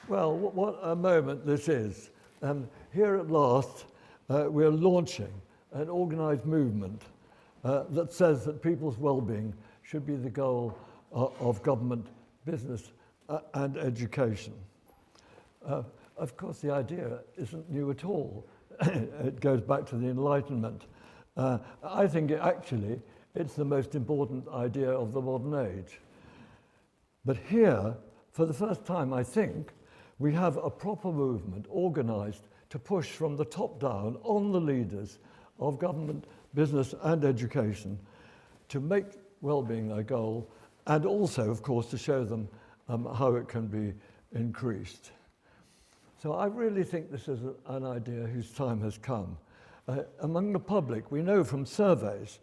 Well, what a moment this is. Here at last, we're launching an organised movement that says that people's well-being should be the goal of government, business, and education. Of course, the idea isn't new at all. It goes back to the Enlightenment. I think it's the most important idea of the modern age. But here, for the first time, I think, we have a proper movement organised to push from the top down on the leaders of government, business and education to make well-being their goal, and also, of course, to show them how it can be increased. So I really think this is an idea whose time has come. Among the public, we know from surveys,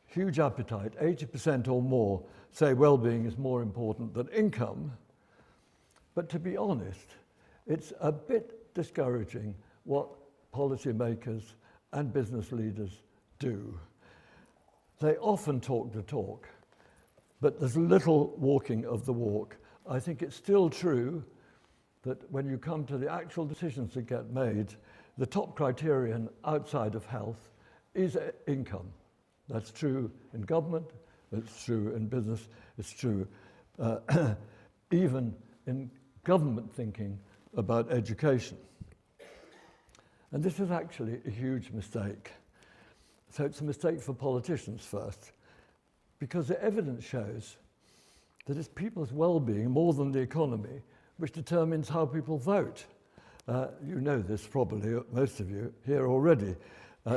huge appetite, 80% or more say well-being is more important than income. But to be honest, it's a bit discouraging what policymakers and business leaders do. They often talk the talk, but there's little walking of the walk. I think it's still true that when you come to the actual decisions that get made, the top criterion outside of health is income. That's true in government, it's true in business, it's true even in government thinking about education. And this is actually a huge mistake. So it's a mistake for politicians first, because the evidence shows that it's people's well-being more than the economy which determines how people vote. You know this probably, most of you here already.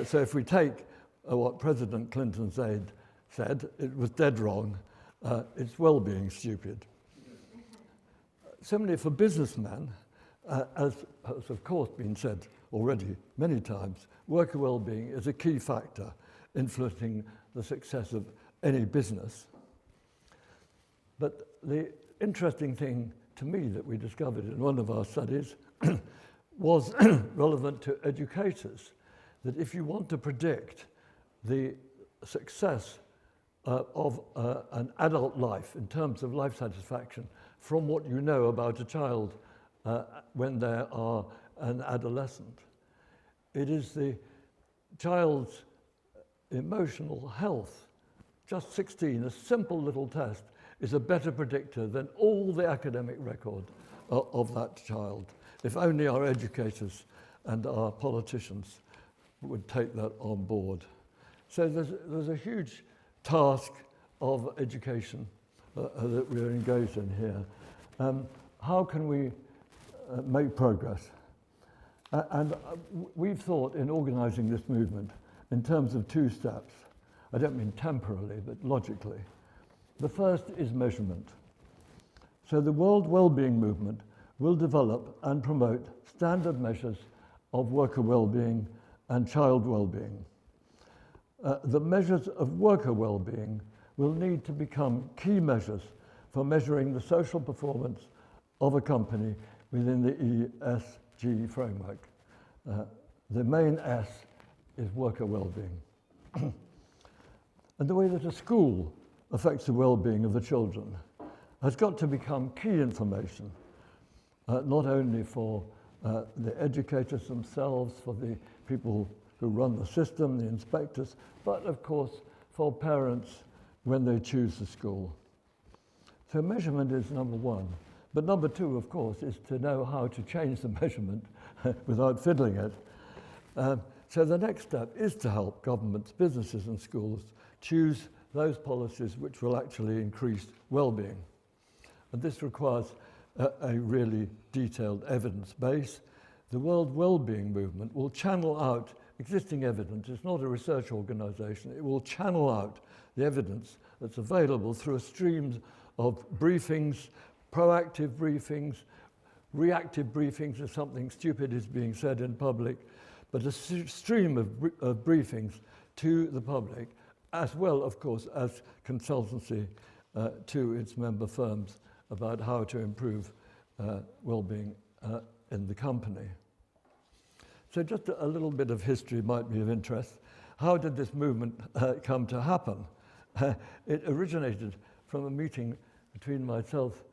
So if we take what President Clinton said, it was dead wrong. It's well-being stupid. Similarly for businessmen, as has of course been said already many times, worker well-being is a key factor influencing the success of any business. But the interesting thing to me that we discovered in one of our studies was relevant to educators, that if you want to predict the success of an adult life in terms of life satisfaction from what you know about a child when they are an adolescent, it is the child's emotional health. Just 16, a simple little test, is a better predictor than all the academic record of that child. If only our educators and our politicians would take that on board. So there's a huge task of education that we're engaged in here. How can we make progress? And we've thought in organising this movement in terms of two steps. I don't mean temporally, but logically. The first is measurement. So the World Wellbeing Movement will develop and promote standard measures of worker well-being and child well-being. The measures of worker well-being will need to become key measures for measuring the social performance of a company within the ESG framework. The main S is worker well-being. And the way that a school affects the well-being of the children has got to become key information, not only for the educators themselves, for the people who run the system, the inspectors, but of course for parents when they choose the school. So measurement is number one. But number two, of course, is to know how to change the measurement without fiddling it. So the next step is to help governments, businesses and schools choose those policies which will actually increase well-being. And this requires a really detailed evidence base. The World Wellbeing Movement will channel out existing evidence. It's not a research organization. It will channel out the evidence that's available through a stream of briefings, proactive briefings, reactive briefings if something stupid is being said in public, but a stream of briefings to the public, as well, of course, as consultancy to its member firms about how to improve well-being in the company. So just a little bit of history might be of interest. How did this movement come to happen? It originated from a meeting between myself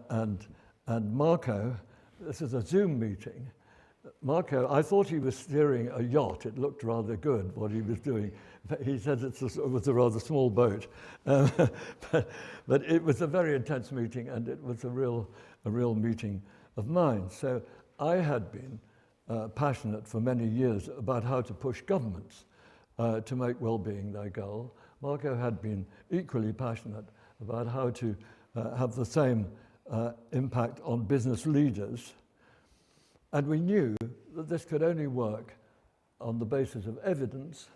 and Marco. This is a Zoom meeting. Marco, I thought he was steering a yacht. It looked rather good, what he was doing. He said it was a rather small boat. But it was a very intense meeting, and it was a real meeting of minds. So I had been passionate for many years about how to push governments to make well-being their goal. Marco had been equally passionate about how to have the same impact on business leaders. And we knew that this could only work on the basis of evidence,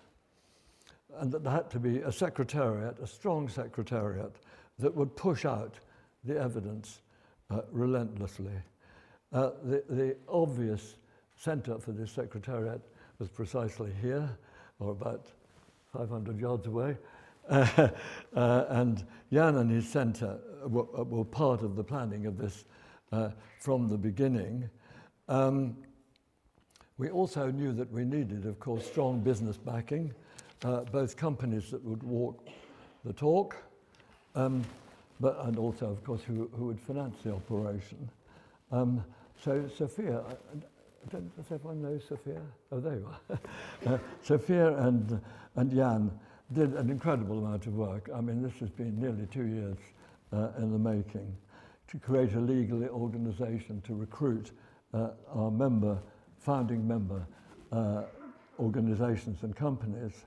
and that there had to be a secretariat, a strong secretariat, that would push out the evidence relentlessly. The obvious centre for this secretariat was precisely here, or about 500 yards away. And Jan and his centre were part of the planning of this from the beginning. We also knew that we needed, of course, strong business backing, both companies that would walk the talk, and also, of course, who would finance the operation. So Sophia, does everyone know Sophia? Oh, there you are. Sophia and Jan did an incredible amount of work. I mean, this has been nearly 2 years in the making, to create a legal organisation to recruit our founding member organisations and companies.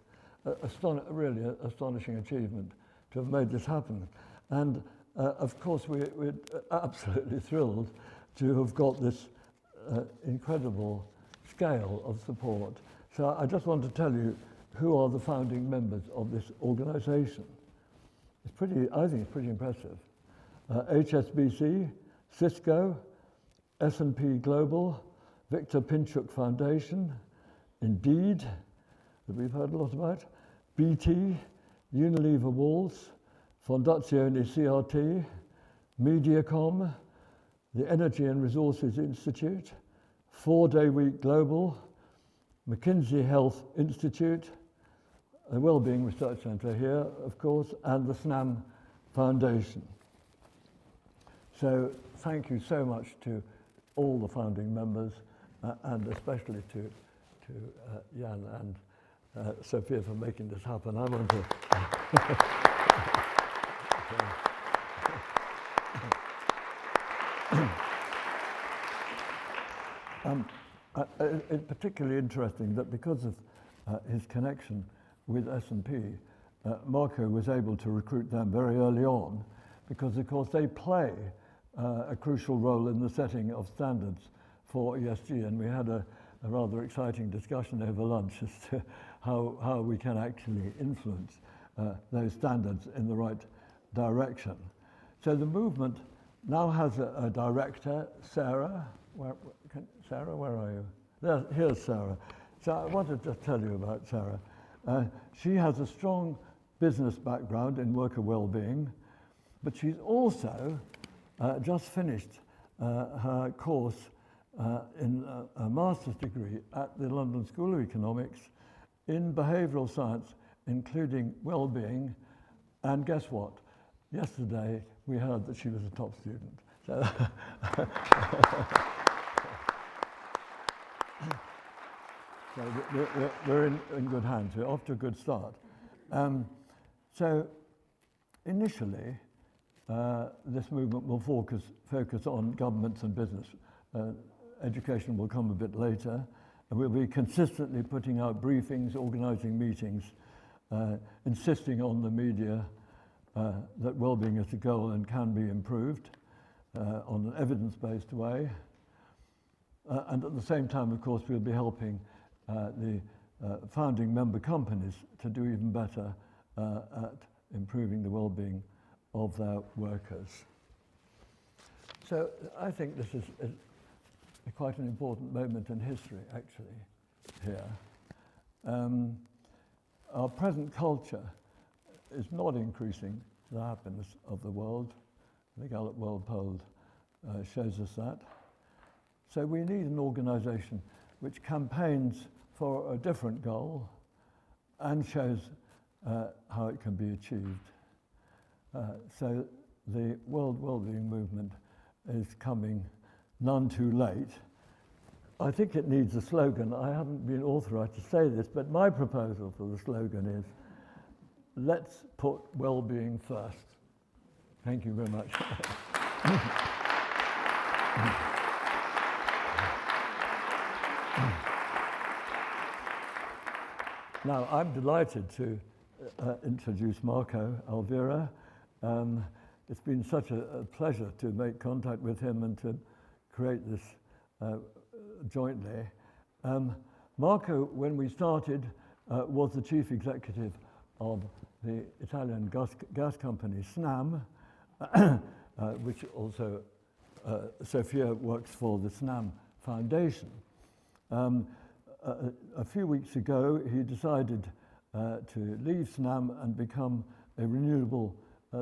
Really an astonishing achievement to have made this happen. And of course, we're absolutely thrilled to have got this incredible scale of support. So I just want to tell you who are the founding members of this organisation. I think it's pretty impressive. HSBC, Cisco, S&P Global, Victor Pinchuk Foundation, Indeed, that we've heard a lot about, BT, Unilever Walls, Fondazione CRT, MediaCom, the Energy and Resources Institute, 4-Day Week Global, McKinsey Health Institute, the Wellbeing Research Centre here, of course, and the SNAM Foundation. So thank you so much to all the founding members, and especially to Jan and Sophia for making this happen. I want to... It's particularly interesting that because of his connection with S&P, Marco was able to recruit them very early on, because of course they play a crucial role in the setting of standards for ESG, and we had a rather exciting discussion over lunch as to how we can actually influence those standards in the right direction. So the movement now has a director, Sarah. Sarah, where are you? Here's Sarah. So I wanted to just tell you about Sarah. She has a strong business background in worker well-being, but she's also just finished her course in a master's degree at the London School of Economics in behavioural science, including well-being. And guess what? Yesterday we heard that she was a top student. So, so we're in good hands. We're off to a good start. So initially, this movement will focus on governments and business. Education will come a bit later, and we'll be consistently putting out briefings, organising meetings, insisting on the media that well-being is a goal and can be improved on an evidence-based way. And at the same time, of course, we'll be helping the founding member companies to do even better at improving the well-being of their workers. So I think this is quite an important moment in history, actually, here. Our present culture is not increasing the happiness of the world. The Gallup World Poll shows us that. So we need an organisation which campaigns for a different goal and shows how it can be achieved. So the World Wellbeing Movement is coming none too late. I think it needs a slogan. I haven't been authorized to say this, but my proposal for the slogan is, let's put well-being first. Thank you very much. Now, I'm delighted to introduce Marco Alverà. It's been such a pleasure to make contact with him and to create this jointly. Marco, when we started, was the chief executive of the Italian gas company Snam, which also Sophia works for the Snam Foundation. A few weeks ago, he decided to leave Snam and become a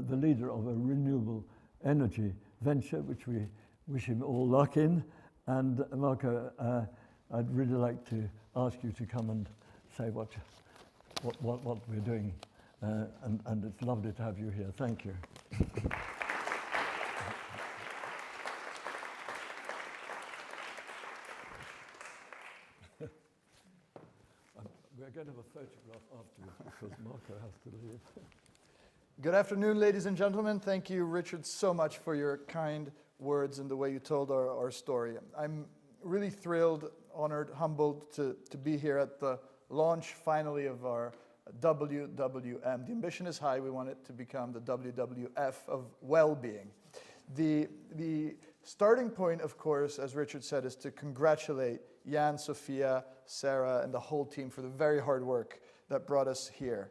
the leader of a renewable energy venture, which we wish him all luck in. And Marco, I'd really like to ask you to come and say what we're doing, and it's lovely to have you here. Thank you. We're going to have a photograph afterwards because Marco has to leave. Good afternoon, ladies and gentlemen. Thank you, Richard, so much for your kind words and the way you told our story. I'm really thrilled, honored, humbled to be here at the launch, finally, of our WWM. The ambition is high. We want it to become the WWF of well-being. The starting point, of course, as Richard said, is to congratulate Jan, Sophia, Sarah, and the whole team for the very hard work that brought us here.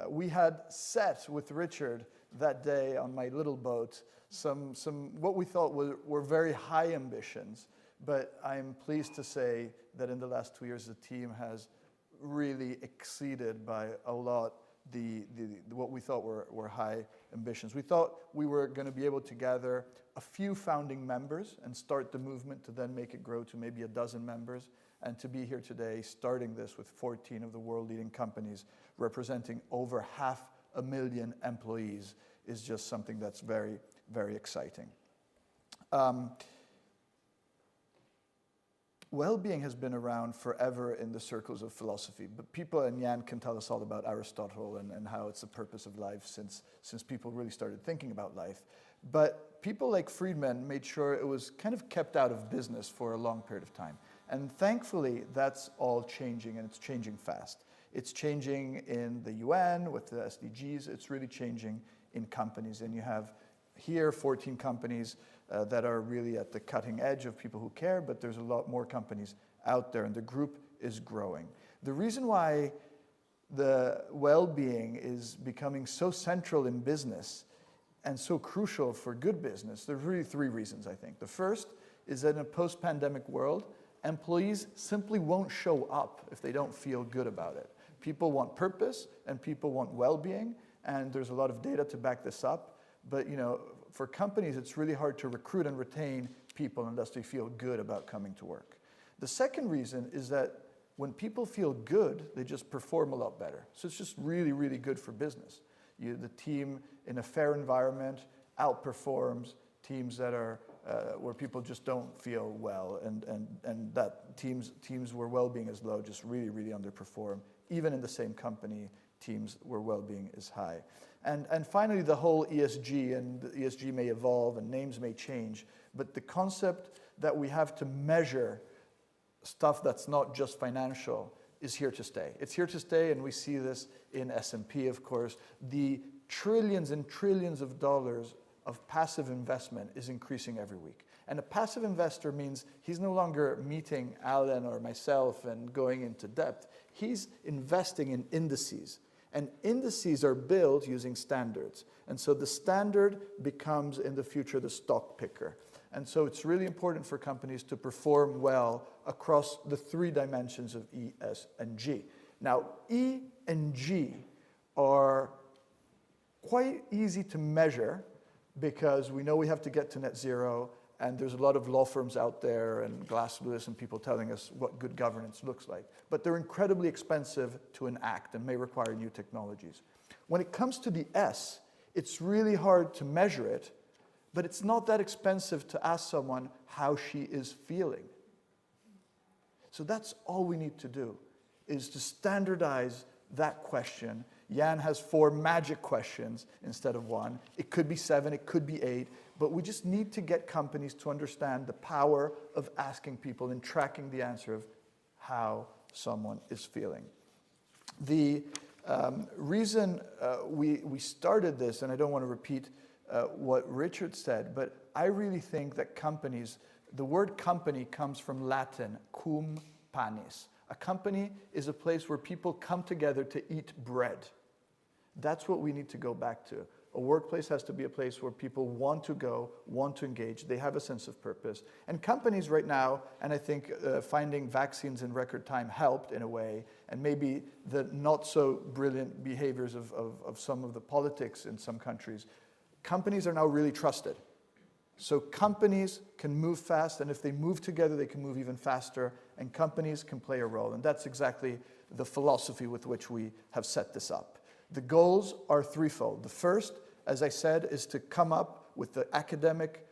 We had set with Richard that day on my little boat some what we thought were very high ambitions, but I'm pleased to say that in the last 2 years the team has really exceeded by a lot what we thought were high ambitions. We thought we were going to be able to gather a few founding members and start the movement to then make it grow to maybe a dozen members, and to be here today starting this with 14 of the world leading companies representing over 500,000 employees is just something that's very, very exciting. Well-being has been around forever in the circles of philosophy, but people, and Jan can tell us all about Aristotle and how it's the purpose of life since people really started thinking about life. But people like Friedman made sure it was kind of kept out of business for a long period of time. And thankfully, that's all changing, and it's changing fast. It's changing in the UN with the SDGs. It's really changing in companies. And you have here 14 companies that are really at the cutting edge of people who care, but there's a lot more companies out there, and the group is growing. The reason why the well-being is becoming so central in business and so crucial for good business, there's really 3 reasons, I think. The first is that in a post-pandemic world, employees simply won't show up if they don't feel good about it. People want purpose and people want well-being, and there's a lot of data to back this up. But for companies, it's really hard to recruit and retain people unless they feel good about coming to work. The second reason is that when people feel good, they just perform a lot better. So it's just really, really good for business. The team in a fair environment outperforms teams that are where people just don't feel well, and that teams where well-being is low just really, really underperform. Even in the same company, teams where well-being is high. And finally, the whole ESG, and the ESG may evolve and names may change, but the concept that we have to measure stuff that's not just financial is here to stay. It's here to stay, and we see this in S&P, of course. The trillions and trillions of dollars of passive investment is increasing every week. And a passive investor means he's no longer meeting Alan or myself and going into depth. He's investing in indices. And indices are built using standards. And so the standard becomes, in the future, the stock picker. And so it's really important for companies to perform well across the 3 dimensions of E, S, and G. Now, E and G are quite easy to measure because we know we have to get to net zero, and there's a lot of law firms out there and Glass Lewis and people telling us what good governance looks like. But they're incredibly expensive to enact and may require new technologies. When it comes to the S, It's really hard to measure it, but it's not that expensive to ask someone how she is feeling. So that's all we need to do, is to standardize that question. Jan has 4 magic questions instead of 1. It could be 7, it could be 8, but we just need to get companies to understand the power of asking people and tracking the answer of how someone is feeling. The reason we started this, and I don't want to repeat what Richard said, but I really think that companies, the word company comes from Latin, cum panis. A company is a place where people come together to eat bread. That's what we need to go back to. A workplace has to be a place where people want to go, want to engage, they have a sense of purpose. And companies right now, and I think finding vaccines in record time helped in a way, and maybe the not so brilliant behaviors of some of the politics in some countries, companies are now really trusted. So companies can move fast, and if they move together, they can move even faster, and companies can play a role. And that's exactly the philosophy with which we have set this up. The goals are threefold. The first, as I said, is to come up with the academic,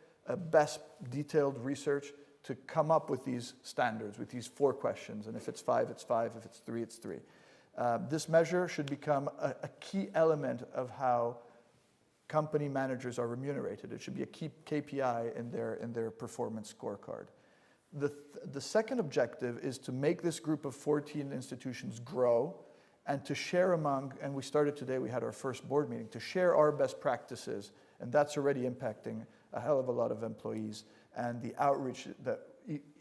best detailed research to come up with these standards, with these 4 questions. And if it's 5, it's 5. If it's 3, it's 3. This measure should become a key element of how company managers are remunerated. It should be a key KPI in their performance scorecard. The second objective is to make this group of 14 institutions grow and to share among, and we started today, we had our first board meeting, to share our best practices, and that's already impacting a hell of a lot of employees, and the outreach that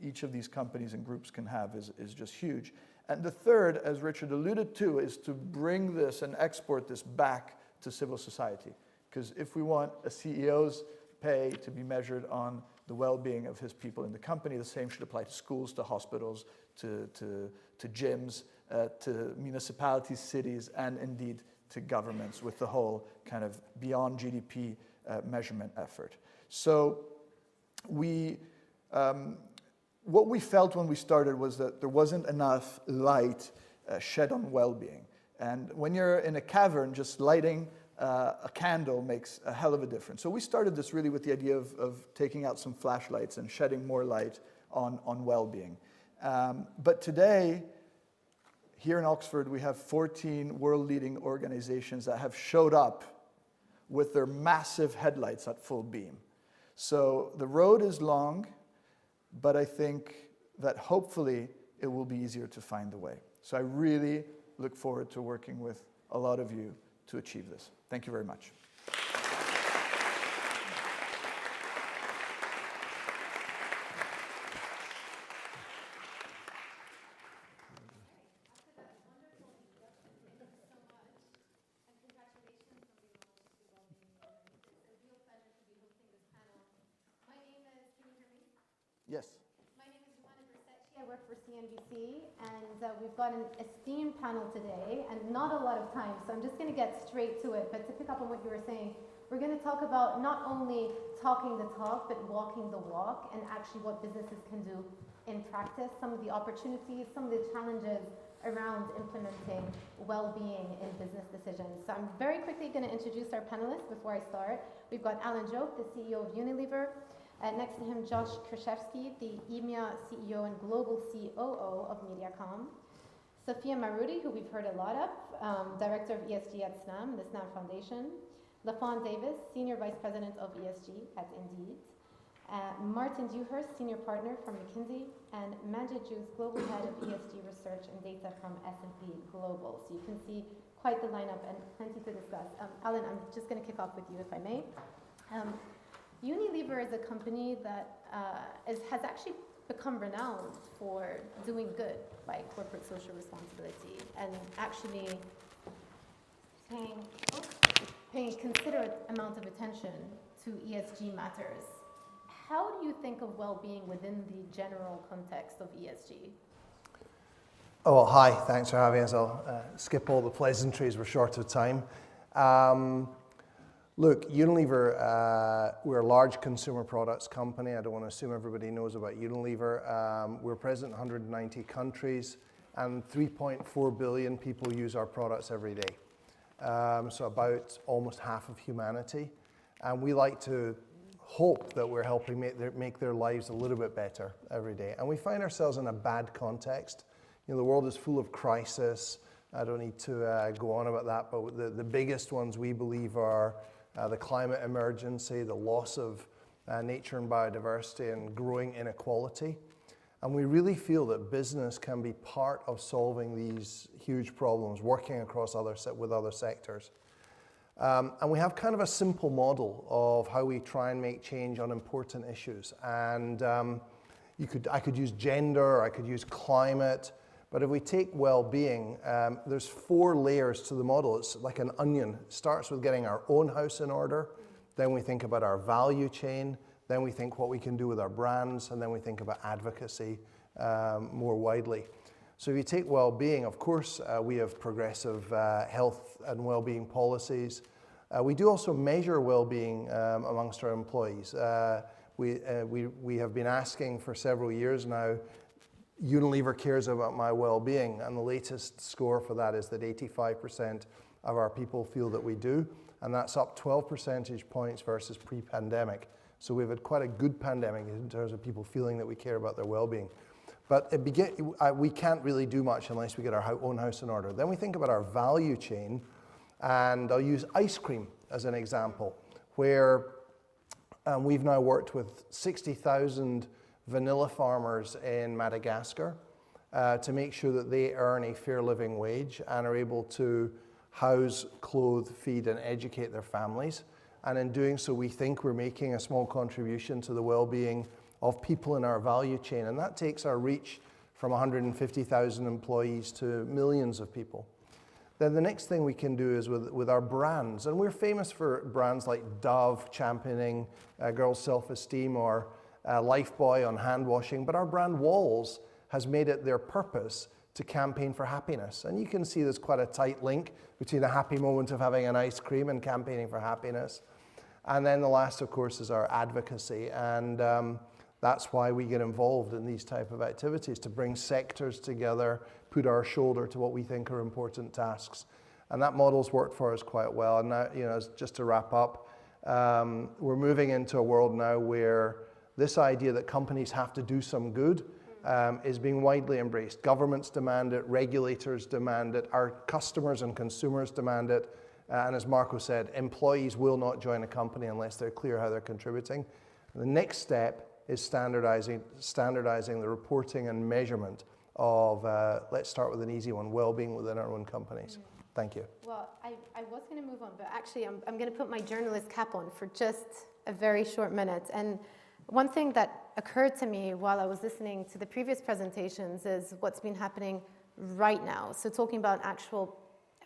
each of these companies and groups can have is just huge. And the third, as Richard alluded to, is to bring this and export this back to civil society. Because if we want a CEO's pay to be measured on the well-being of his people in the company, the same should apply to schools, to hospitals, to gyms, to municipalities, cities, and indeed to governments with the whole kind of beyond GDP measurement effort. So what we felt when we started was that there wasn't enough light shed on well-being. And when you're in a cavern, just lighting a candle makes a hell of a difference. So we started this really with the idea of taking out some flashlights and shedding more light on well-being. But today, here in Oxford, we have 14 world-leading organizations that have showed up with their massive headlights at full beam. So the road is long, but I think that hopefully it will be easier to find the way. So I really look forward to working with a lot of you to achieve this. Thank you very much. Yes. My name is Joumanna Bercetche. I work for CNBC, and we've got an esteemed panel today, and not a lot of time, so I'm just going to get straight to it. But to pick up on what you were saying, we're going to talk about not only talking the talk, but walking the walk, and actually what businesses can do in practice, some of the opportunities, some of the challenges around implementing well-being in business decisions. So I'm very quickly going to introduce our panelists before I start. We've got Alan Jope, the CEO of Unilever. Next to him, Josh Krichefski, the EMEA CEO and Global COO of MediaCom. Sophia Marudi, who we've heard a lot of, Director of ESG at SNAM, the SNAM Foundation. LaFawn Davis, Senior Vice President of ESG at Indeed. Martin Dewhurst, Senior Partner from McKinsey. And Majid Juz, Global Head of ESG Research and Data from S&P Global. So you can see quite the lineup and plenty to discuss. Alan, I'm just going to kick off with you, if I may. Unilever is a company that has actually become renowned for doing good by corporate social responsibility and actually paying a considerate amount of attention to ESG matters. How do you think of well-being within the general context of ESG? Oh, well, hi, thanks for having us. I'll skip all the pleasantries, we're short of time. Look, Unilever, we're a large consumer products company. I don't want to assume everybody knows about Unilever. We're present in 190 countries, and 3.4 billion people use our products every day. so about almost half of humanity. And we like to hope that we're helping make their lives a little bit better every day. And we find ourselves in a bad context. You know, the world is full of crisis. I don't need to go on about that, but the biggest ones we believe are the climate emergency, the loss of nature and biodiversity, and growing inequality. And we really feel that business can be part of solving these huge problems, working across with other sectors. And we have kind of a simple model of how we try and make change on important issues. And I could use gender, I could use climate, but if we take well-being, there's 4 layers to the model. It's like an onion. It starts with getting our own house in order, then we think about our value chain, then we think what we can do with our brands, and then we think about advocacy more widely. So if you take well-being, of course, we have progressive health and well-being policies. We do also measure well-being amongst our employees. We have been asking for several years now, Unilever cares about my well-being, and the latest score for that is that 85% of our people feel that we do, and that's up 12 percentage points versus pre-pandemic. So we've had quite a good pandemic in terms of people feeling that we care about their well-being. But we can't really do much unless we get our own house in order. Then we think about our value chain, and I'll use ice cream as an example, where we've now worked with 60,000 vanilla farmers in Madagascar to make sure that they earn a fair living wage and are able to house, clothe, feed, and educate their families. And in doing so, we think we're making a small contribution to the well-being of people in our value chain. And that takes our reach from 150,000 employees to millions of people. Then the next thing we can do is with our brands. And we're famous for brands like Dove championing girls' self-esteem, or Lifebuoy on hand washing. But our brand Walls has made it their purpose to campaign for happiness. And you can see there's quite a tight link between a happy moment of having an ice cream and campaigning for happiness. And then the last, of course, is our advocacy. And that's why we get involved in these type of activities, to bring sectors together, put our shoulder to what we think are important tasks. And that model's worked for us quite well. And now, you know, just to wrap up, we're moving into a world now where this idea that companies have to do some good is being widely embraced. Governments demand it, regulators demand it, our customers and consumers demand it. And as Marco said, employees will not join a company unless they're clear how they're contributing. The next step is standardizing the reporting and measurement of, let's start with an easy one, well-being within our own companies. Thank you. Well, I was going to move on, but actually I'm going to put my journalist cap on for just a very short minute. And one thing that occurred to me while I was listening to the previous presentations is what's been happening right now. So talking about actual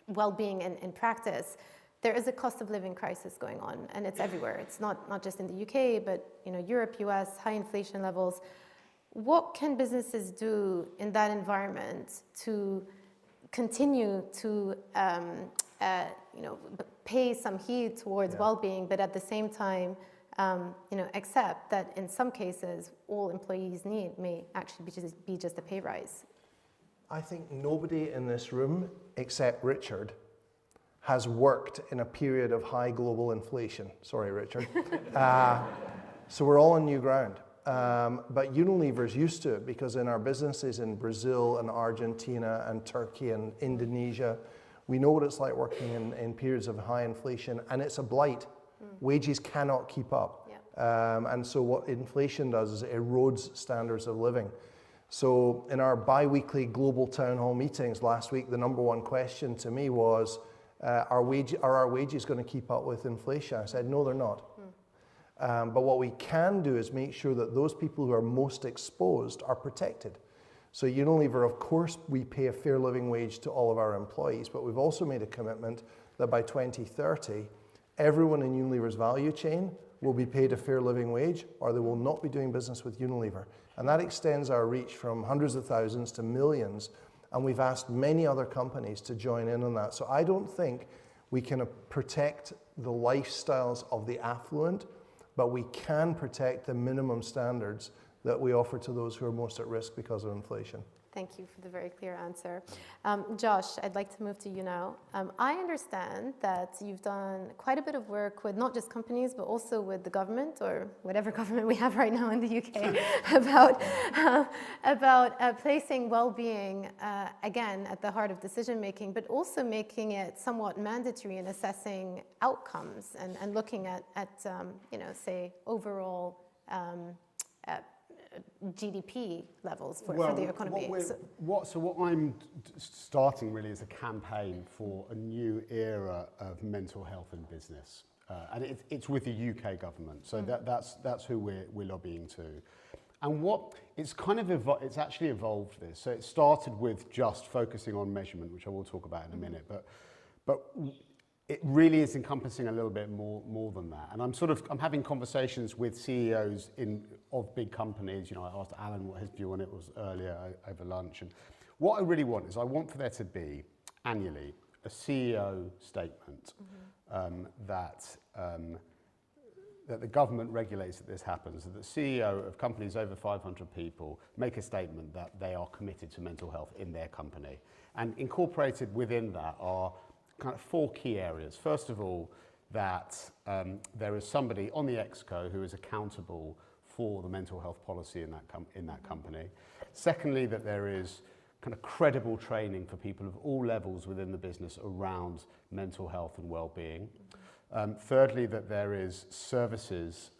well-being in practice, there is a cost of living crisis going on, and it's everywhere. It's not just in the UK, but Europe, US, high inflation levels. What can businesses do in that environment to continue to pay some heed towards well-being, but at the same time accept that in some cases all employees need may actually be just a pay rise? I think nobody in this room except Richard has worked in a period of high global inflation. Sorry, Richard. So we're all on new ground. But Unilever's used to it, because in our businesses in Brazil and Argentina and Turkey and Indonesia, we know what it's like working in periods of high inflation, and it's a blight. Wages cannot keep up. And so what inflation does is it erodes standards of living. So in our bi-weekly global town hall meetings last week, the number one question to me was, are our wages going to keep up with inflation? I said, no, they're not. But what we can do is make sure that those people who are most exposed are protected. So Unilever, of course, we pay a fair living wage to all of our employees, but we've also made a commitment that by 2030, everyone in Unilever's value chain will be paid a fair living wage, or they will not be doing business with Unilever. And that extends our reach from hundreds of thousands to millions. And we've asked many other companies to join in on that. So I don't think we can protect the lifestyles of the affluent, but we can protect the minimum standards that we offer to those who are most at risk because of inflation. Thank you for the very clear answer. Josh, I'd like to move to you now. I understand that you've done quite a bit of work with not just companies, but also with the government, or whatever government we have right now in the UK, about placing well-being, again, at the heart of decision-making, but also making it somewhat mandatory in assessing outcomes and looking at you know, say, overall GDP levels for the economy. What I'm starting really is a campaign for a new era of mental health in business, and it's with the UK government. So that's who we're lobbying to, and what it's kind of it's actually evolved this. So it started with just focusing on measurement, which I will talk about in a minute, but it really is encompassing a little bit more than that. And I'm having conversations with CEOs of big companies. You know, I asked Alan what his view on it was earlier over lunch. And what I really want is I want for there to be annually a CEO statement that the government regulates that this happens, that the CEO of companies over 500 people make a statement that they are committed to mental health in their company. And incorporated within that are kind of 4 key areas. First of all, that there is somebody on the ExCo who is accountable for the mental health policy in that company. Secondly, that there is kind of credible training for people of all levels within the business around mental health and well-being. Thirdly, that there is services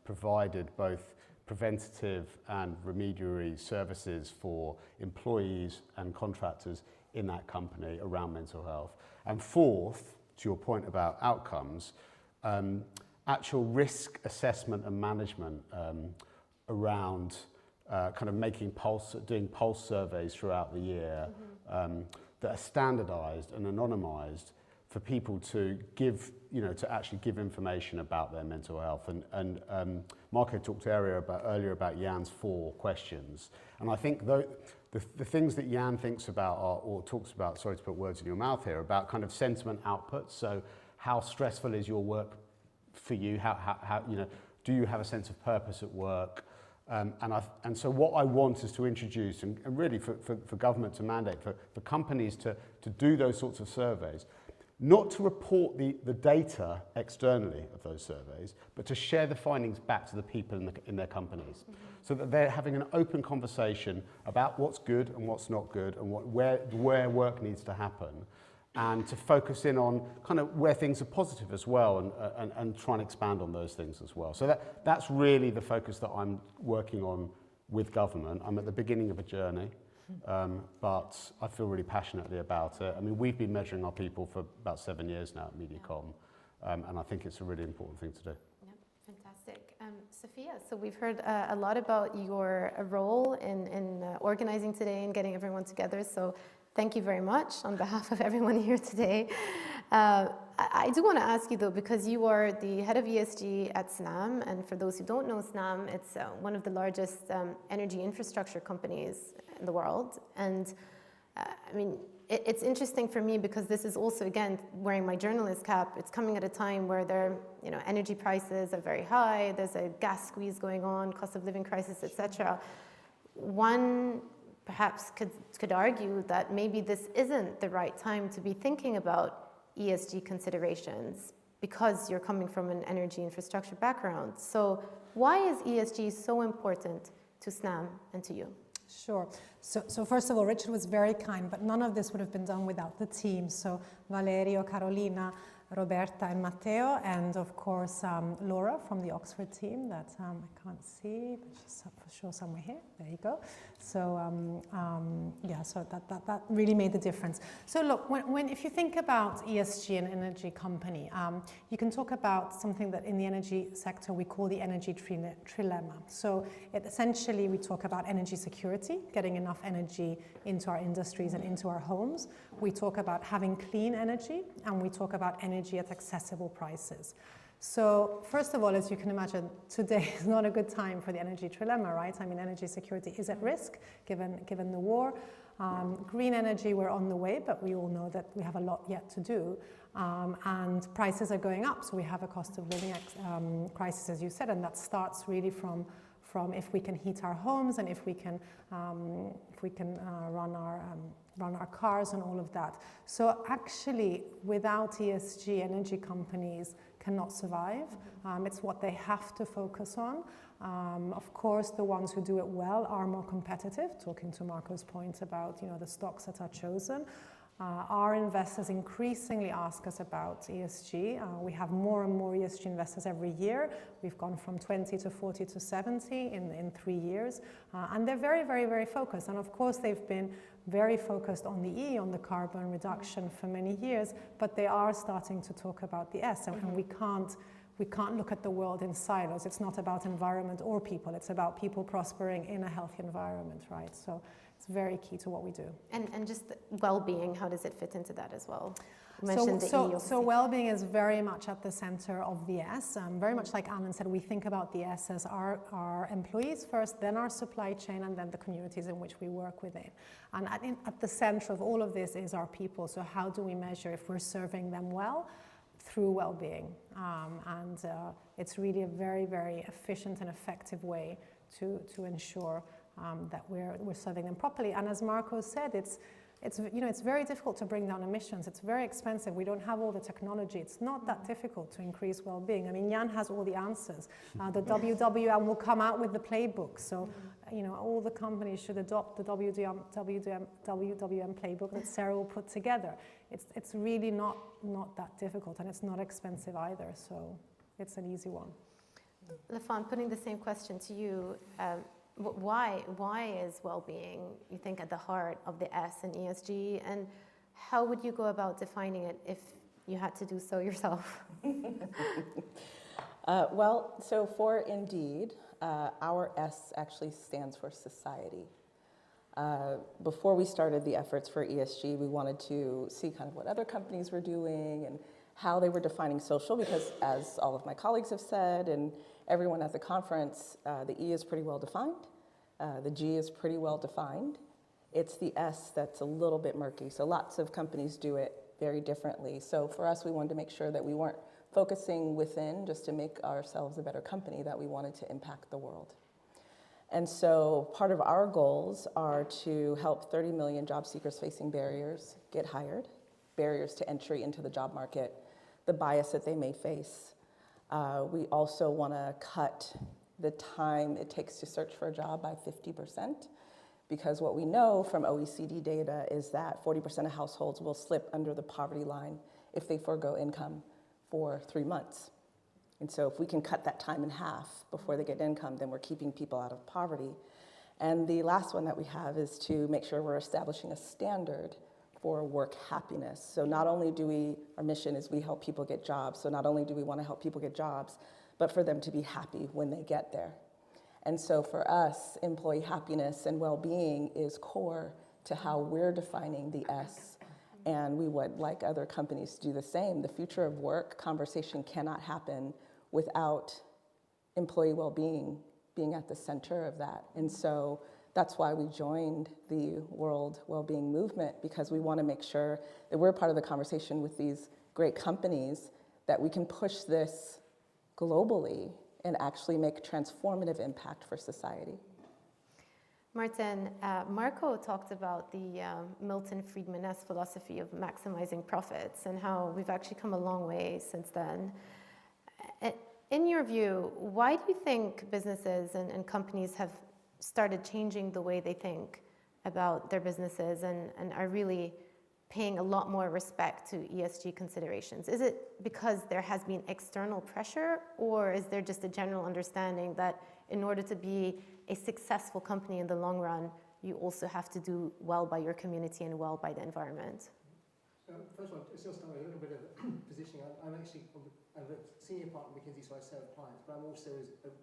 provided, both preventative and remediary services for employees and contractors in that company around mental health. And fourth, to your point about outcomes, actual risk assessment and management around kind of doing pulse surveys throughout the year that are standardized and anonymized for people to give, to actually give information about their mental health. And Marco talked earlier about Jan's 4 questions. And I think the things that Jan thinks about or talks about, sorry to put words in your mouth here, about kind of sentiment outputs. So how stressful is your work for you? How do you have a sense of purpose at work? And so what I want is to introduce, and really for government to mandate, for companies to do those sorts of surveys, not to report the data externally of those surveys, but to share the findings back to the people in their companies, so that they're having an open conversation about what's good and what's not good, and where work needs to happen, and to focus in on kind of where things are positive as well, and try and expand on those things as well. So that's really the focus that I'm working on with government. I'm at the beginning of a journey. But I feel really passionately about it. I mean, we've been measuring our people for about 7 years now at MediaCom, and I think it's a really important thing to do. Yeah, fantastic. Sophia, so we've heard a lot about your role in organizing today and getting everyone together, so thank you very much on behalf of everyone here today. I do want to ask you though, because you are the head of ESG at SNAM, and for those who don't know SNAM, it's one of the largest energy infrastructure companies in the world. And I mean, it's interesting for me because this is also, again, wearing my journalist cap, it's coming at a time where energy prices are very high, there's a gas squeeze going on, cost of living crisis, etc. One perhaps could argue that maybe this isn't the right time to be thinking about ESG considerations because you're coming from an energy infrastructure background. So why is ESG so important to SNAM and to you? Sure. So first of all, Richard was very kind, but none of this would have been done without the team. So Valerio, Carolina, Roberta and Matteo, and of course Laura from the Oxford team that I can't see, but she's for sure somewhere here. There you go. So yeah, so that really made the difference. So look, if you think about ESG and energy company, you can talk about something that in the energy sector we call the energy trilemma. So essentially we talk about energy security, getting enough energy into our industries and into our homes. We talk about having clean energy, and we talk about energy at accessible prices. So first of all, as you can imagine, today is not a good time for the energy trilemma, right? I mean, energy security is at risk given the war. Green energy, we're on the way, but we all know that we have a lot yet to do. And prices are going up, so we have a cost of living crisis, as you said, and that starts really from from if we can heat our homes and if we can run our cars and all of that. So actually, without ESG, energy companies cannot survive. It's what they have to focus on. Of course, the ones who do it well are more competitive, talking to Marco's point about the stocks that are chosen. Our investors increasingly ask us about ESG. We have more and more ESG investors every year. We've gone from 20 to 40 to 70 in 3 years. And they're very, very, very focused. And of course, they've been very focused on the E, on the carbon reduction for many years, but they are starting to talk about the S. And we can't look at the world in silos. It's not about environment or people. It's about people prospering in a healthy environment, right? So it's very key to what we do. And just well-being, how does it fit into that as well? You mentioned the E. So well-being is very much at the center of the S. Very much like Alan said, we think about the S as our employees first, then our supply chain, and then the communities in which we work within. And at the center of all of this is our people. So how do we measure if we're serving them well? Through well-being. It's really a very, very efficient and effective way to ensure that we're serving them properly. And as Marco said, it's very difficult to bring down emissions. It's very expensive. We don't have all the technology. It's not that difficult to increase well-being. I mean, Jan has all the answers. The WWM will come out with the playbook. So, all the companies should adopt the WWM playbook that Zhero will put together. It's really not that difficult, and it's not expensive either. So it's an easy one. Lafon, putting the same question to you. Why is well-being, you think, at the heart of the S in ESG, and how would you go about defining it if you had to do so yourself? So for Indeed, our S actually stands for society. Before we started the efforts for ESG, we wanted to see kind of what other companies were doing and how they were defining social, because as all of my colleagues have said, and everyone at the conference, the E is pretty well defined. The G is pretty well defined. It's the S that's a little bit murky. So lots of companies do it very differently. So for us, we wanted to make sure that we weren't focusing within just to make ourselves a better company, that we wanted to impact the world. And so part of our goals are to help 30 million job seekers facing barriers get hired, barriers to entry into the job market, the bias that they may face. We also want to cut the time it takes to search for a job by 50%, because what we know from OECD data is that 40% of households will slip under the poverty line if they forego income for 3 months. And so if we can cut that time in half before they get income, then we're keeping people out of poverty. And the last one that we have is to make sure we're establishing a standard for work happiness. So not only our mission is we help people get jobs, so not only do we want to help people get jobs, but for them to be happy when they get there. And so for us, employee happiness and well-being is core to how we're defining the S. And we would like other companies to do the same. The future of work conversation cannot happen without employee well-being being at the center of that. And so that's why we joined the World Wellbeing Movement, because we want to make sure that we're part of the conversation with these great companies, that we can push this globally and actually make transformative impact for society. Martin, Marco talked about the Milton Friedman-esque philosophy of maximizing profits and how we've actually come a long way since then. In your view, why do you think businesses and companies have started changing the way they think about their businesses and are really paying a lot more respect to ESG considerations? Is it because there has been external pressure, or is there just a general understanding that in order to be a successful company in the long run, you also have to do well by your community and well by the environment? First of all, it's just a little bit of positioning. I'm actually I'm a senior partner at McKinsey, so I serve clients, but I'm also,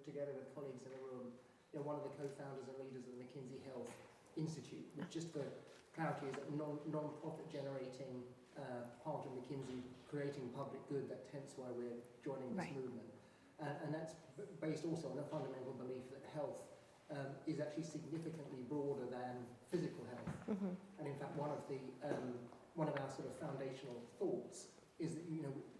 together with colleagues in the room, one of the co-founders and leaders of the McKinsey Health Institute, which, just for clarity, is a non-profit generating part of McKinsey creating public good. Hence why we're joining this movement. And that's based also on a fundamental belief that health is actually significantly broader than physical health. And in fact, one of our sort of foundational thoughts is that,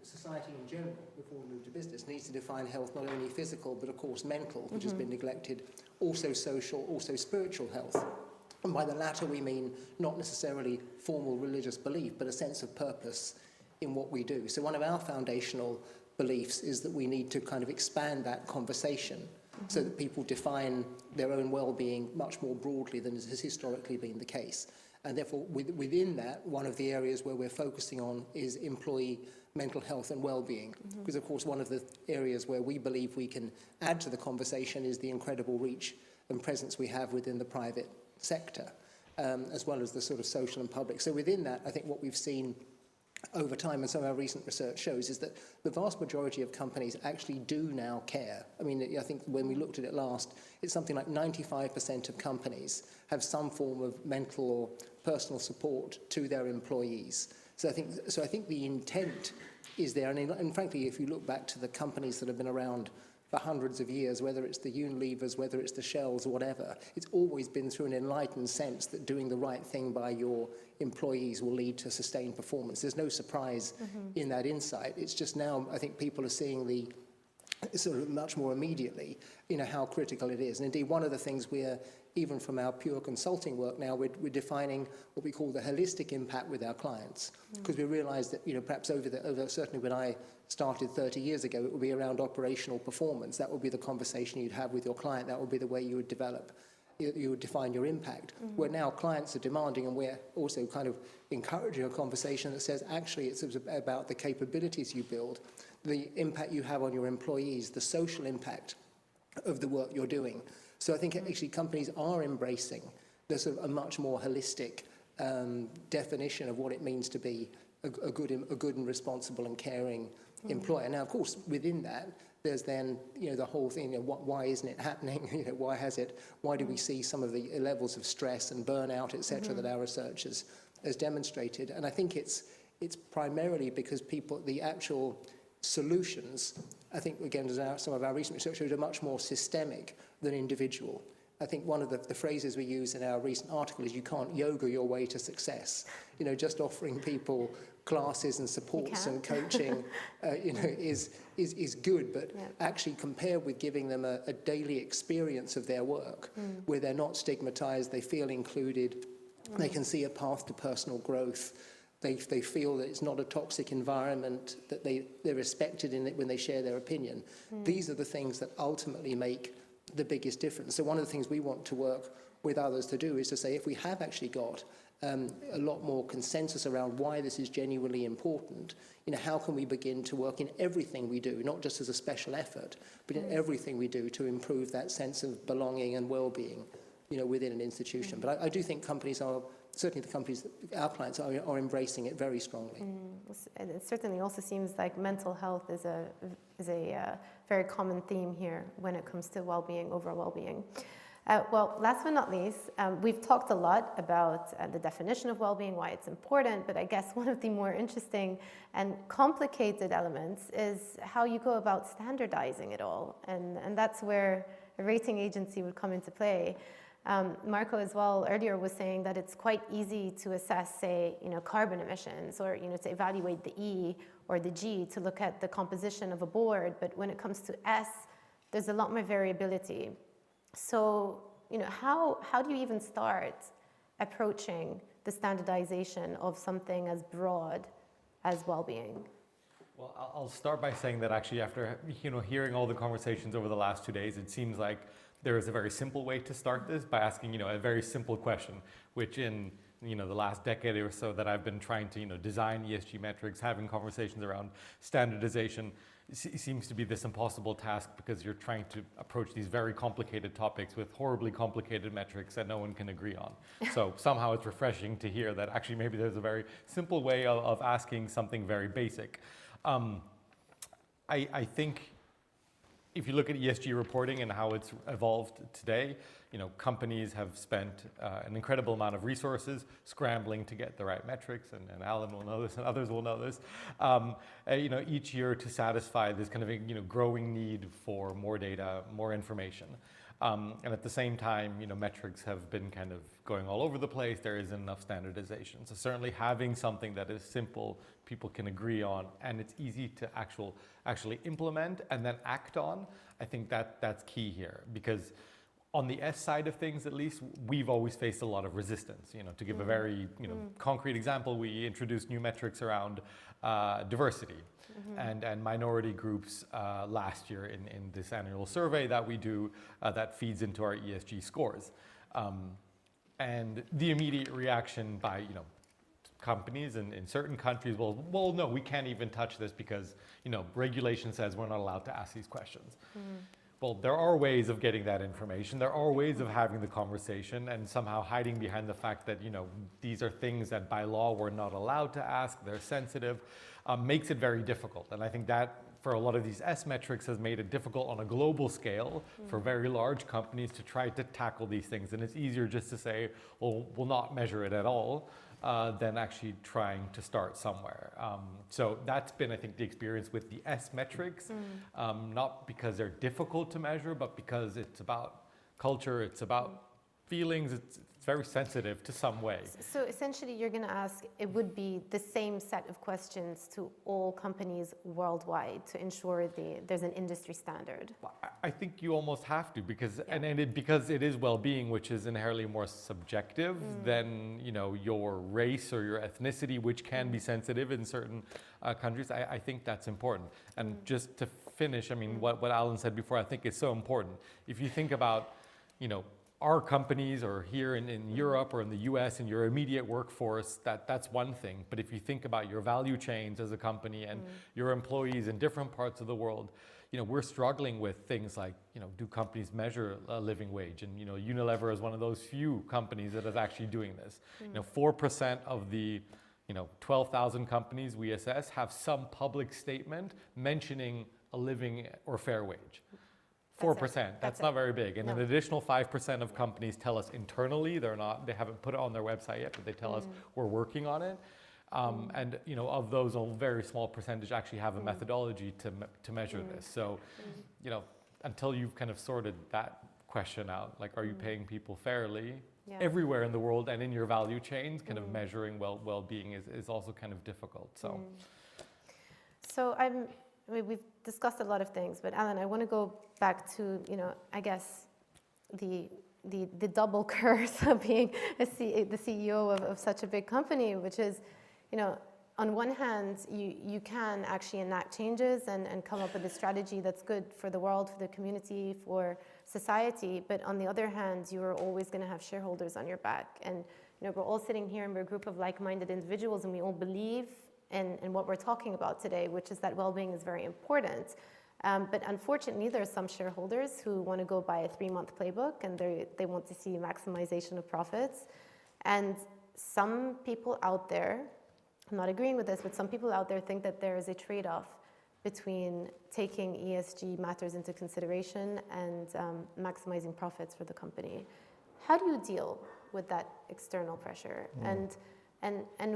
society in general, before we move to business, needs to define health not only physical, but of course mental, which has been neglected, also social, also spiritual health. And by the latter, we mean not necessarily formal religious belief, but a sense of purpose in what we do. So one of our foundational beliefs is that we need to kind of expand that conversation so that people define their own well-being much more broadly than has historically been the case. And therefore, within that, one of the areas where we're focusing on is employee mental health and well-being. Because, of course, one of the areas where we believe we can add to the conversation is the incredible reach and presence we have within the private sector, as well as the sort of social and public. So within that, I think what we've seen over time, and some of our recent research shows, is that the vast majority of companies actually do now care. I mean, I think when we looked at it last, it's something like 95% of companies have some form of mental or personal support to their employees. So I think the intent is there, and frankly, if you look back to the companies that have been around for hundreds of years, whether it's the Unilevers, whether it's the Shells, or whatever, it's always been through an enlightened sense that doing the right thing by your employees will lead to sustained performance. There's no surprise in that insight. It's just now, I think people are seeing the sort of much more immediately, how critical it is. And indeed, one of the things we're, even from our pure consulting work now, we're defining what we call the holistic impact with our clients. Because we realize that, perhaps certainly when I started 30 years ago, it would be around operational performance. That would be the conversation you'd have with your client. That would be the way you would develop, you would define your impact. Where now clients are demanding, and we're also kind of encouraging a conversation that says, actually, it's about the capabilities you build, the impact you have on your employees, the social impact of the work you're doing. So I think actually companies are embracing the sort of a much more holistic definition of what it means to be a good and responsible and caring employer. Now, of course, within that, there's then the whole thing. Why isn't it happening? Why do we see some of the levels of stress and burnout, etc., that our research has demonstrated? And I think it's primarily because the actual solutions, I think, again, as some of our recent research shows, are much more systemic than individual. I think one of the phrases we use in our recent article is, you can't yoga your way to success. Just offering people classes and supports and coaching, is good, but actually compared with giving them a daily experience of their work, where they're not stigmatized, they feel included, they can see a path to personal growth, they feel that it's not a toxic environment, that they're respected in it when they share their opinion. These are the things that ultimately make the biggest difference. So one of the things we want to work with others to do is to say, if we have actually got a lot more consensus around why this is genuinely important, how can we begin to work in everything we do, not just as a special effort, but in everything we do to improve that sense of belonging and well-being, within an institution. But I do think companies are, certainly the companies, our clients are embracing it very strongly. It certainly also seems like mental health is a very common theme here when it comes to well-being, overall well-being. Well, last but not least, we've talked a lot about the definition of well-being, why it's important, but I guess one of the more interesting and complicated elements is how you go about standardizing it all, and that's where a rating agency would come into play. Marco as well earlier was saying that it's quite easy to assess, say, carbon emissions, or to evaluate the E or the G to look at the composition of a board, but when it comes to S, there's a lot more variability. So, how do you even start approaching the standardization of something as broad as well-being? Well, I'll start by saying that actually after hearing all the conversations over the last 2 days, it seems like there is a very simple way to start this by asking a very simple question, which in the last decade or so that I've been trying to design ESG metrics, having conversations around standardization, seems to be this impossible task, because you're trying to approach these very complicated topics with horribly complicated metrics that no one can agree on. So somehow it's refreshing to hear that actually maybe there's a very simple way of asking something very basic. I think if you look at ESG reporting and how it's evolved today, companies have spent an incredible amount of resources scrambling to get the right metrics, and Alan will know this and others will know this, each year to satisfy this kind of growing need for more data, more information. And at the same time, metrics have been kind of going all over the place. There isn't enough standardization. So certainly having something that is simple people can agree on, and it's easy to actually implement and then act on. I think that's key here, because on the S side of things, at least, we've always faced a lot of resistance. To give a very concrete example, we introduced new metrics around diversity and minority groups last year in this annual survey that we do that feeds into our ESG scores. And the immediate reaction by companies in certain countries, well, no, we can't even touch this because regulation says we're not allowed to ask these questions. Well, there are ways of getting that information. There are ways of having the conversation, and somehow hiding behind the fact that these are things that by law we're not allowed to ask. They're sensitive, makes it very difficult. And I think that for a lot of these S metrics has made it difficult on a global scale for very large companies to try to tackle these things. And it's easier just to say, well, we'll not measure it at all, than actually trying to start somewhere. So that's been, I think, the experience with the S metrics, not because they're difficult to measure, but because it's about culture, it's about feelings, it's very sensitive to some way. So essentially you're going to ask, it would be the same set of questions to all companies worldwide to ensure there's an industry standard. I think you almost have to, because because it is well-being, which is inherently more subjective than your race or your ethnicity, which can be sensitive in certain countries. I think that's important. And just to finish, I mean, what Alan said before, I think is so important. If you think about, our companies, or here in Europe or in the US, and your immediate workforce, that's one thing. But if you think about your value chains as a company and your employees in different parts of the world, we're struggling with things like, do companies measure a living wage? And Unilever is one of those few companies that is actually doing this. 4% of the 12,000 companies we assess have some public statement mentioning a living or fair wage. 4%, that's not very big. And an additional 5% of companies tell us internally they haven't put it on their website yet, but they tell us we're working on it. And of those, a very small percentage actually have a methodology to measure this. So, until you've kind of sorted that question out, like, are you paying people fairly everywhere in the world and in your value chains, kind of measuring well-being is also kind of difficult. So we've discussed a lot of things, but Alan, I want to go back to, I guess the double curse of being the CEO of such a big company, which is, on one hand, you can actually enact changes and come up with a strategy that's good for the world, for the community, for society. But on the other hand, you are always going to have shareholders on your back. And, we're all sitting here and we're a group of like-minded individuals, and we all believe in what we're talking about today, which is that well-being is very important. But unfortunately, there are some shareholders who want to go by a 3-month playbook, and they want to see maximization of profits. And some people out there, I'm not agreeing with this, but some people out there think that there is a trade-off between taking ESG matters into consideration and maximizing profits for the company. How do you deal with that external pressure? And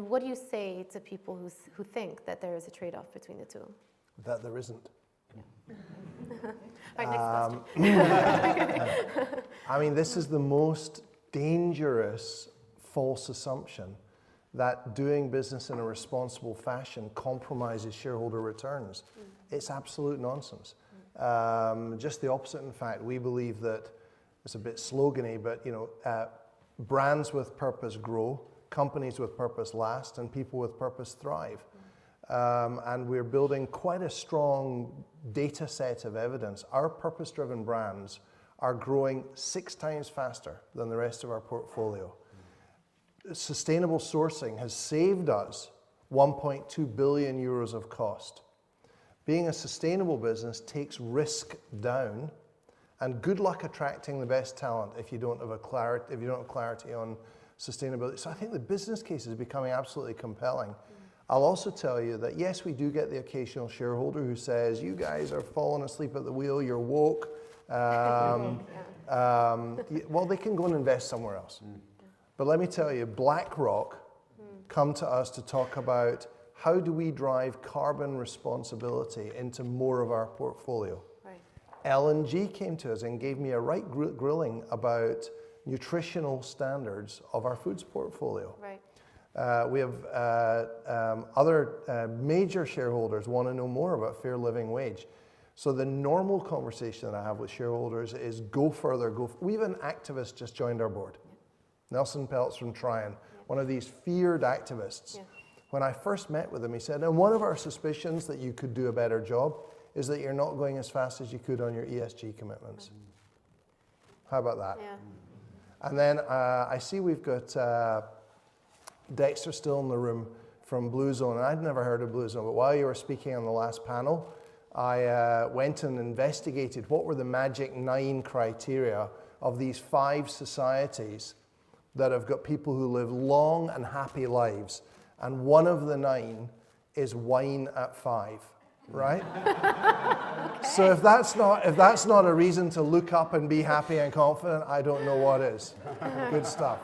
what do you say to people who think that there is a trade-off between the two? That there isn't. All right, next question. I mean, this is the most dangerous false assumption, that doing business in a responsible fashion compromises shareholder returns. It's absolute nonsense. Just the opposite, in fact. We believe that, it's a bit slogany, but brands with purpose grow, companies with purpose last, and people with purpose thrive. And we're building quite a strong data set of evidence. Our purpose-driven brands are growing 6 times faster than the rest of our portfolio. Sustainable sourcing has saved us 1.2 billion euros of cost. Being a sustainable business takes risk down, and good luck attracting the best talent if you don't have clarity on sustainability. So I think the business case is becoming absolutely compelling. I'll also tell you that yes, we do get the occasional shareholder who says, you guys are falling asleep at the wheel, you're woke. Well, they can go and invest somewhere else. But let me tell you, BlackRock come to us to talk about how do we drive carbon responsibility into more of our portfolio. Right. L&G came to us and gave me a right grilling about nutritional standards of our foods portfolio. Right. We have other major shareholders want to know more about fair living wage. So the normal conversation that I have with shareholders is go further, we have an activist just joined our board. Nelson Peltz from Tryon, one of these feared activists. Yeah. When I first met with him, he said, and one of our suspicions that you could do a better job is that you're not going as fast as you could on your ESG commitments. How about that? Yeah. And then I see we've got Dexter still in the room from Blue Zone, and I'd never heard of Blue Zone, but while you were speaking on the last panel, I went and investigated what were the magic 9 criteria of these 5 societies that have got people who live long and happy lives. And one of the 9 is wine at 5, right? Okay. So if that's not a reason to look up and be happy and confident, I don't know what is. Good stuff.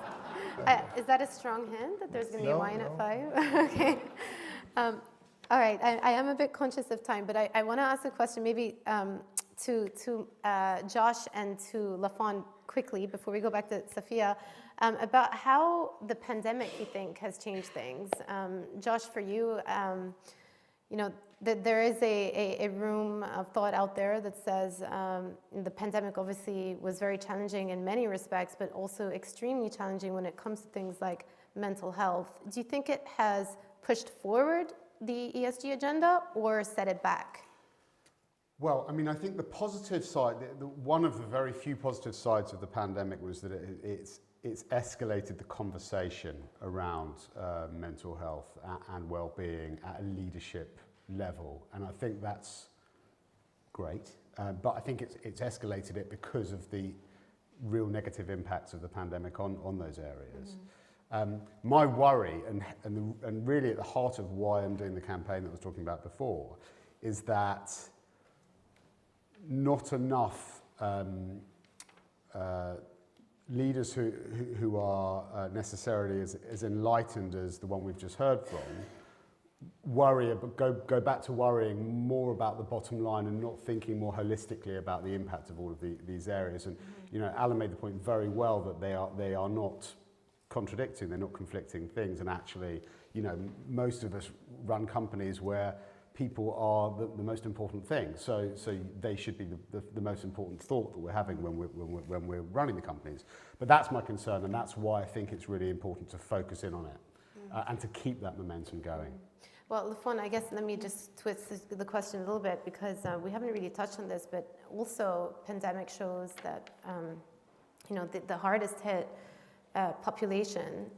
Is that a strong hint that there's going to be wine at 5? Okay. All right. I am a bit conscious of time, but I want to ask a question maybe to Josh and to Lafon quickly before we go back to Sophia. About how the pandemic, you think, has changed things. Josh, for you, there is a room of thought out there that says the pandemic obviously was very challenging in many respects, but also extremely challenging when it comes to things like mental health. Do you think it has pushed forward the ESG agenda or set it back? Well, I mean, I think the positive side, one of the very few positive sides of the pandemic was that it's escalated the conversation around mental health and well-being at a leadership level, and I think that's great. But I think it's escalated it because of the real negative impacts of the pandemic on those areas. Mm-hmm. My worry, and really at the heart of why I'm doing the campaign that I was talking about before, is that not enough leaders who are necessarily as enlightened as the one we've just heard from go back to worrying more about the bottom line and not thinking more holistically about the impact of all of these areas. And Alan made the point very well that they are not contradicting, they're not conflicting things, and actually most of us run companies where people are the most important thing, so they should be the most important thought that we're having when we're running the companies. But that's my concern, and that's why I think it's really important to focus in on it and to keep that momentum going. Well, Lafon, I guess let me just twist the question a little bit, because we haven't really touched on this, but also pandemic shows that the hardest hit population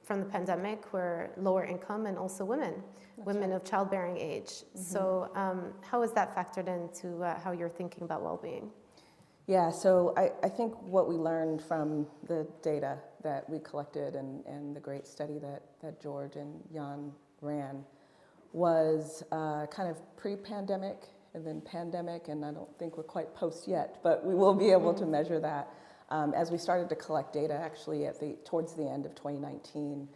from the pandemic were lower income and also women of childbearing age. Mm-hmm. So how is that factored into how you're thinking about well-being? Yeah, so I think what we learned from the data that we collected and the great study that George and Jan ran was kind of pre-pandemic and then pandemic, and I don't think we're quite post yet, but we will be able to measure that as we started to collect data actually towards the end of 2019.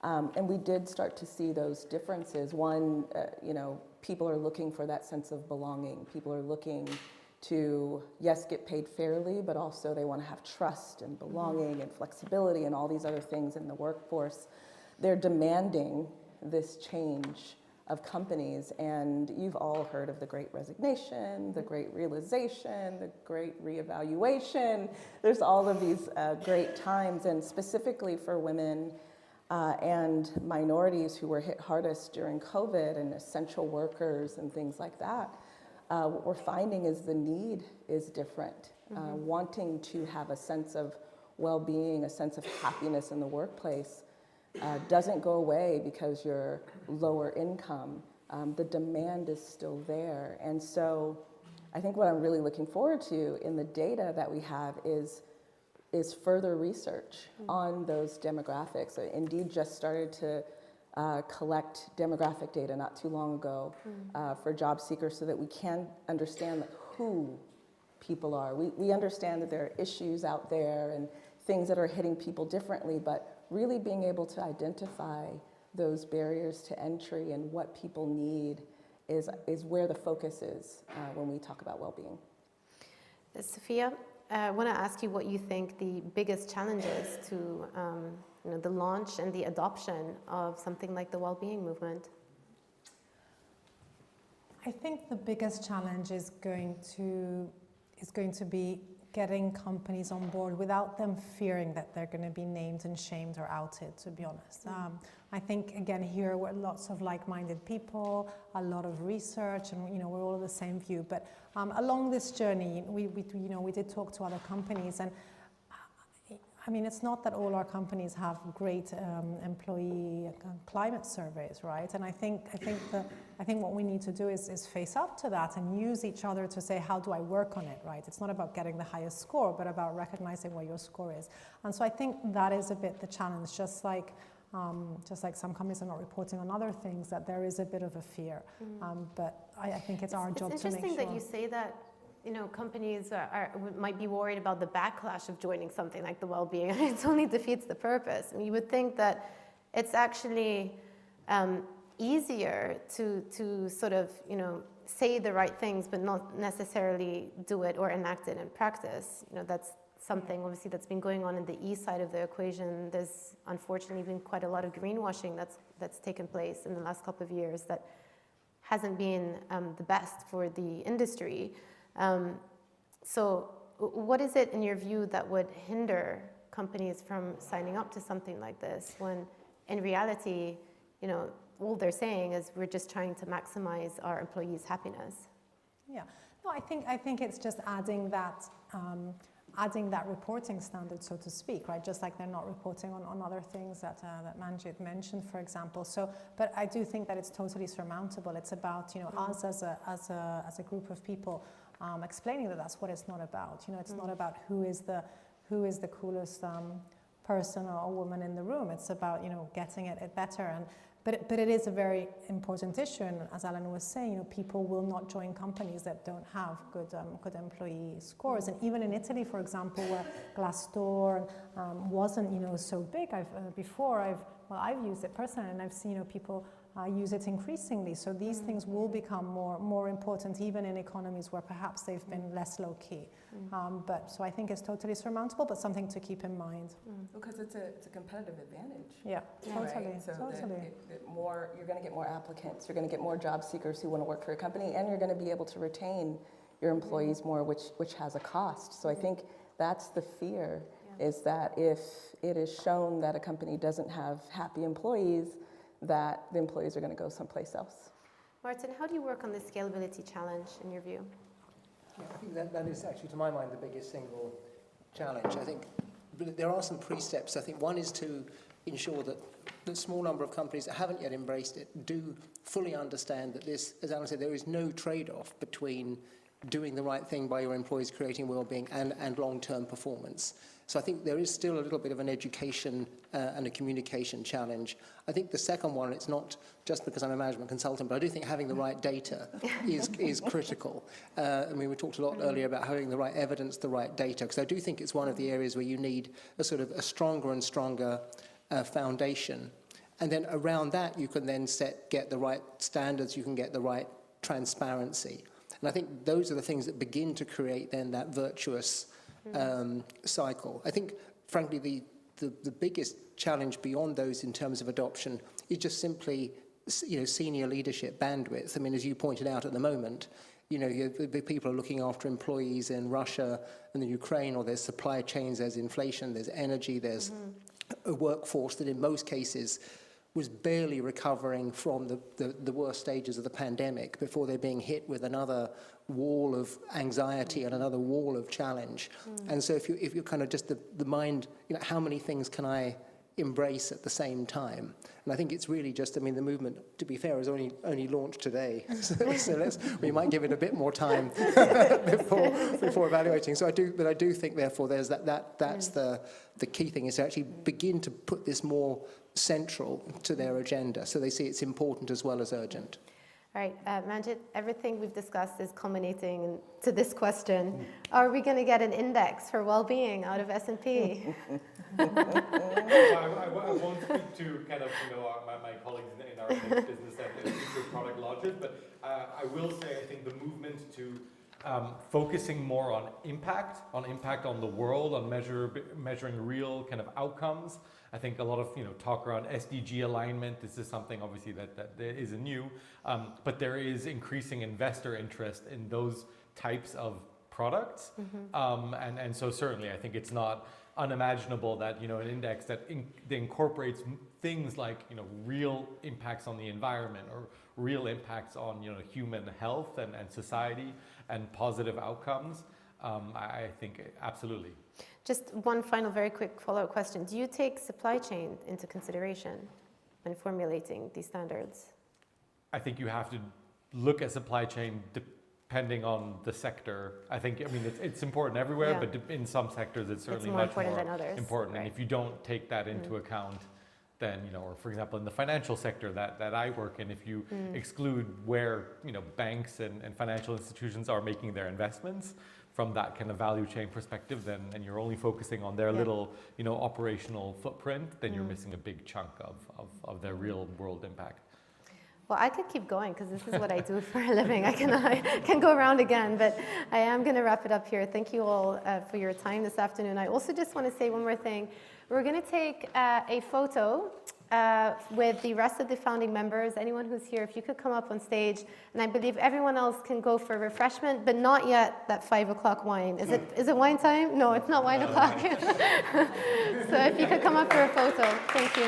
And we did start to see those differences. One, people are looking for that sense of belonging. People are looking to, yes, get paid fairly, but also they want to have trust and belonging and flexibility and all these other things in the workforce. They're demanding this change of companies, and you've all heard of the Great Resignation, the Great Realization, the Great Reevaluation. There's all of these great times, and specifically for women and minorities who were hit hardest during COVID, and essential workers and things like that. What we're finding is the need is different. Wanting to have a sense of well-being, a sense of happiness in the workplace doesn't go away because you're lower income. The demand is still there. And so I think what I'm really looking forward to in the data that we have is further research on those demographics. Indeed just started to collect demographic data not too long ago for job seekers so that we can understand who people are. We understand that there are issues out there and things that are hitting people differently, but really being able to identify those barriers to entry and what people need is where the focus is when we talk about well-being. Sophia, I want to ask you what you think the biggest challenges to the launch and the adoption of something like the Wellbeing Movement? I think the biggest challenge is going to be getting companies on board without them fearing that they're going to be named and shamed or outed, to be honest. I think, again, here we're lots of like-minded people, a lot of research, and we're all of the same view. But along this journey, we did talk to other companies, and I mean, it's not that all our companies have great employee climate surveys, right? And I think what we need to do is face up to that and use each other to say, how do I work on it, right? It's not about getting the highest score, but about recognizing what your score is. And so I think that is a bit the challenge, just like some companies are not reporting on other things, that there is a bit of a fear. But I think it's our job to make sure. It's interesting that you say that. Companies might be worried about the backlash of joining something like the Wellbeing, and it only defeats the purpose. I mean, you would think that it's actually easier to sort of, say the right things, but not necessarily do it or enact it in practice. That's something obviously that's been going on in the E side of the equation. There's unfortunately been quite a lot of greenwashing that's taken place in the last couple of years that hasn't been the best for the industry. So what is it in your view that would hinder companies from signing up to something like this when in reality, all they're saying is we're just trying to maximize our employees' happiness? Yeah, no, I think it's just adding that reporting standard, so to speak, right? Just like they're not reporting on other things that Manjit mentioned, for example. So, but I do think that it's totally surmountable. It's about us as a group of people. Explaining that that's what it's not about. It's not about who is the coolest person or woman in the room. It's about getting it better. But it is a very important issue. And as Alan was saying, people will not join companies that don't have good employee scores. And even in Italy, for example, where Glassdoor wasn't so big, I've used it personally, and I've seen people use it increasingly. So these things will become more important, even in economies where perhaps they've been less low key. But so I think it's totally surmountable, but something to keep in mind. Because it's a competitive advantage. Yeah, totally. Right? So totally. You're going to get more applicants. You're going to get more job seekers who want to work for a company, and you're going to be able to retain your employees more, which has a cost. So I think that's the fear, is that if it is shown that a company doesn't have happy employees, that the employees are going to go someplace else. Martin, how do you work on the scalability challenge in your view? Yeah, I think that is actually, to my mind, the biggest single challenge. I think there are some pre-steps. I think one is to ensure that the small number of companies that haven't yet embraced it do fully understand that this, as Alan said, there is no trade-off between doing the right thing by your employees, creating well-being, and long-term performance. So I think there is still a little bit of an education and a communication challenge. I think the second one, it's not just because I'm a management consultant, but I do think having the right data is critical. We talked a lot earlier about having the right evidence, the right data, because I do think it's one of the areas where you need a sort of a stronger and stronger foundation. And then around that, you can then get the right standards, you can get the right transparency. And I think those are the things that begin to create then that virtuous cycle. I think, frankly, the biggest challenge beyond those in terms of adoption is just simply, senior leadership bandwidth. I mean, as you pointed out at the moment, the people are looking after employees in Russia and the Ukraine, or there's supply chains, there's inflation, there's energy, there's a workforce that in most cases was barely recovering from the worst stages of the pandemic before they're being hit with another wall of anxiety and another wall of challenge. And so if you're kind of just the mind, how many things can I embrace at the same time? And I think it's really just, the movement, to be fair, is only launched today. So we might give it a bit more time before evaluating. So I do think, therefore, there's that's the key thing, is to actually begin to put this more central to their agenda, so they see it's important as well as urgent. All right, Manjit, everything we've discussed is culminating to this question. Are we going to get an index for well-being out of S&P? I won't speak to kind of, my colleagues in our business and future product launches, but I will say I think the movement to focusing more on impact on the world, on measuring real kind of outcomes. I think a lot of talk around SDG alignment. This is something obviously that isn't new, but there is increasing investor interest in those types of products, and so certainly I think it's not unimaginable that an index that incorporates things like real impacts on the environment or real impacts on human health and society and positive outcomes. I think absolutely. Just one final very quick follow-up question. Do you take supply chain into consideration when formulating these standards? I think you have to look at supply chain depending on the sector. I mean, it's important everywhere, but in some sectors it's certainly much more than others. Important. Right. And if you don't take that into account, then, or for example, in the financial sector that I work in, if you exclude where, banks and financial institutions are making their investments from that kind of value chain perspective, then, and you're only focusing on their little, operational footprint, then you're missing a big chunk of their real world impact. Well, I could keep going because this is what I do for a living. I can go around again, but I am going to wrap it up here. Thank you all for your time this afternoon. I also just want to say one more thing. We're going to take a photo with the rest of the founding members. Anyone who's here, if you could come up on stage, and I believe everyone else can go for refreshment, but not yet that 5 o'clock wine. Is it wine time? No, it's not wine o'clock. So if you could come up for a photo. Thank you.